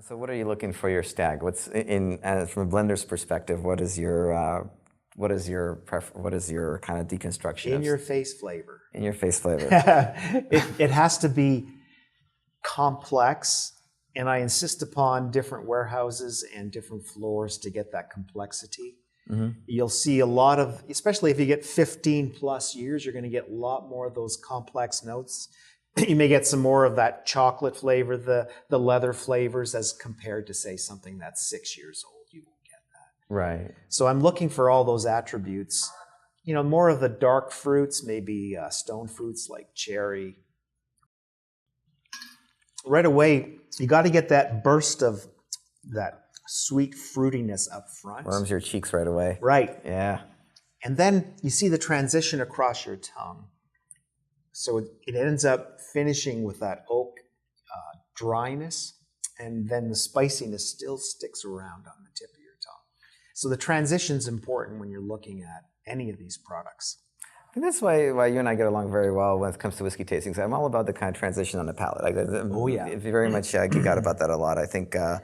So what are you looking for your stag? What's from a blender's perspective? What is your kind of deconstruction? In your face flavor. In your face flavor. It has to be complex, and I insist upon different warehouses and different floors to get that complexity. Mm-hmm. You'll see a lot of, especially if you get 15 plus years, you're going to get a lot more of those complex notes. You may get some more of that chocolate flavor, the leather flavors, as compared to, say, something that's 6 years old. You won't get that. Right. So I'm looking for all those attributes. You know, more of the dark fruits, maybe stone fruits like cherry. Right away, you got to get that burst of that sweet fruitiness up front. Warms your cheeks right away. Right. Yeah. And then you see the transition across your tongue. So it ends up finishing with that oak dryness, and then the spiciness still sticks around on the tip of your tongue. So the transition's important when you're looking at any of these products. I think that's why you and I get along very well when it comes to whiskey tastings. I'm all about the kind of transition on the palate. Oh yeah. If you very much geek out about that a lot. I think that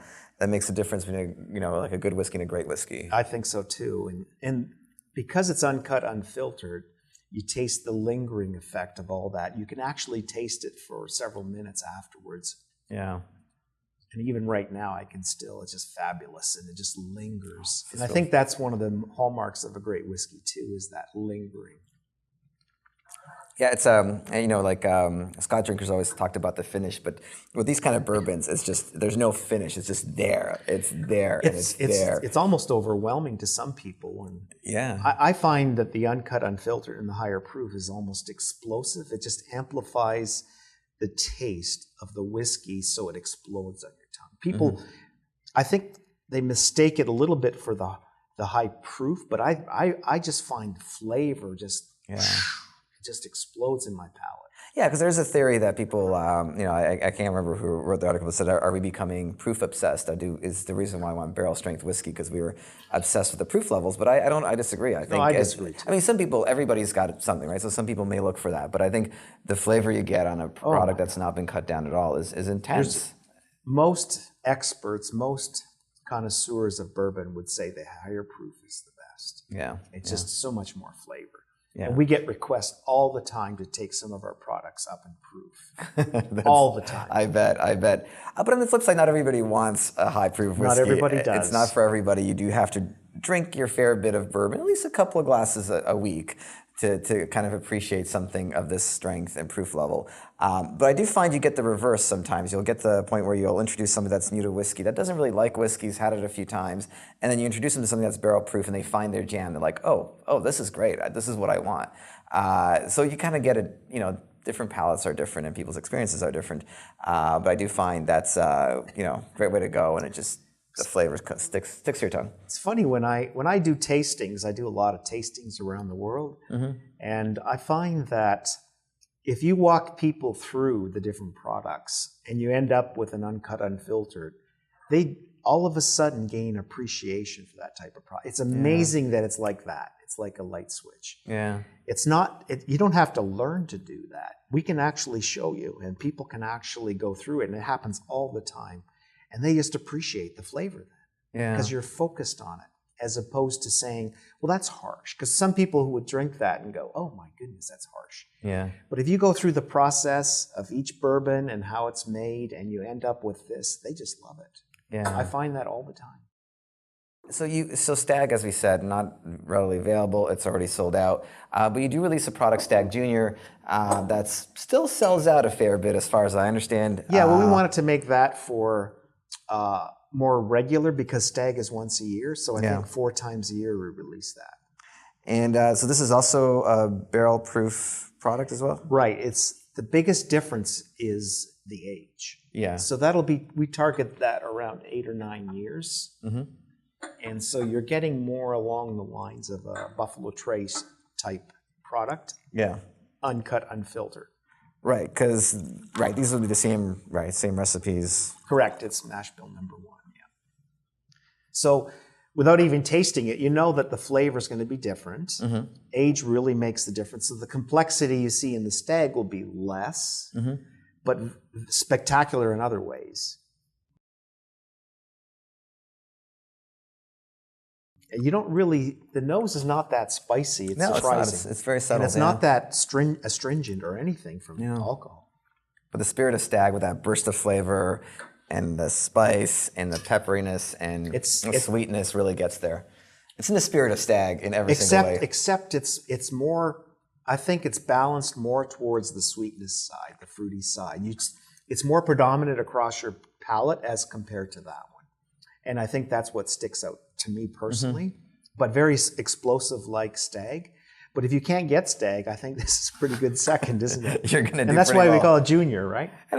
makes a difference between like a good whiskey and a great whiskey. I think so too, and because it's uncut, unfiltered, you taste the lingering effect of all that. You can actually taste it for several minutes afterwards. Yeah. And even right now, it's just fabulous, and it just lingers. And I think that's one of the hallmarks of a great whiskey too, is that lingering. Yeah, it's Scotch drinkers always talked about the finish, but with these kind of bourbons, it's just there's no finish. It's just there. It's there. It's there. It's almost overwhelming to some people. And yeah, I find that the uncut, unfiltered, and the higher proof is almost explosive. It just amplifies the taste of the whiskey, so it explodes on your tongue. People, I think they mistake it a little bit for the high proof, but I just find flavor just. Yeah. It just explodes in my palate. Yeah, because there's a theory that people, I can't remember who wrote the article, but said, are we becoming proof obsessed? Is the reason why I want barrel strength whiskey, because we were obsessed with the proof levels. But I disagree. I disagree too. I mean, some people, everybody's got something, right? So some people may look for that. But I think the flavor you get on a product that's not been cut down at all is intense. Most experts, most connoisseurs of bourbon would say the higher proof is the best. Yeah. It's just so much more flavor. Yeah. And we get requests all the time to take some of our products up in proof. All the time. I bet. But on the flip side, not everybody wants a high proof whiskey. Not everybody does. It's not for everybody. You do have to drink your fair bit of bourbon, at least a couple of glasses a week, to kind of appreciate something of this strength and proof level. But I do find you get the reverse sometimes. You'll get to the point where you'll introduce somebody that's new to whiskey, that doesn't really like whiskeys, had it a few times, and then you introduce them to something that's barrel proof and they find their jam. They're like, oh, this is great. This is what I want. So you kind of get it, different palates are different and people's experiences are different. But I do find that's, great way to go, and it just, the flavor sticks to your tongue. It's funny, when I do tastings, I do a lot of tastings around the world, and I find that if you walk people through the different products and you end up with an uncut, unfiltered, they all of a sudden gain appreciation for that type of product. It's amazing that it's like that. It's like a light switch. Yeah. It's not, you don't have to learn to do that. We can actually show you, and people can actually go through it, and it happens all the time. And they just appreciate the flavor then, because you're focused on it, as opposed to saying, well, that's harsh. Because some people who would drink that and go, oh my goodness, that's harsh. Yeah. But if you go through the process of each bourbon and how it's made, and you end up with this, they just love it. Yeah. I find that all the time. So Stag, as we said, not readily available. It's already sold out. But you do release a product, Stag Junior, that still sells out a fair bit, as far as I understand. Yeah, well, we wanted to make that for more regular, because Stag is once a year. So I think 4 times a year we release that. And so this is also a barrel-proof product as well? Right. The biggest difference is the age. Yeah. So we target that around 8 or 9 years. Mm-hmm. And so you're getting more along the lines of a Buffalo Trace type product. Yeah. Uncut, unfiltered. Right, because these will be the same recipes. Correct. It's mash bill number 1. Yeah. So without even tasting it, you know that the flavor is going to be different. Mm-hmm. Age really makes the difference. So the complexity you see in the Stag will be less, but spectacular in other ways. You don't really, the nose is not that spicy. It's No, surprising. it's not. It's very subtle. And it's not that astringent or anything from alcohol. But the spirit of Stag with that burst of flavor and the spice and the pepperiness and the sweetness really gets there. It's in the spirit of Stag in every single way. Except it's more, I think it's balanced more towards the sweetness side, the fruity side. It's more predominant across your palate as compared to that one. And I think that's what sticks out to me personally, but very explosive like Stag. But if you can't get Stag, I think this is a pretty good second, isn't it? You're going to do And that's pretty why we well. call it Junior, right?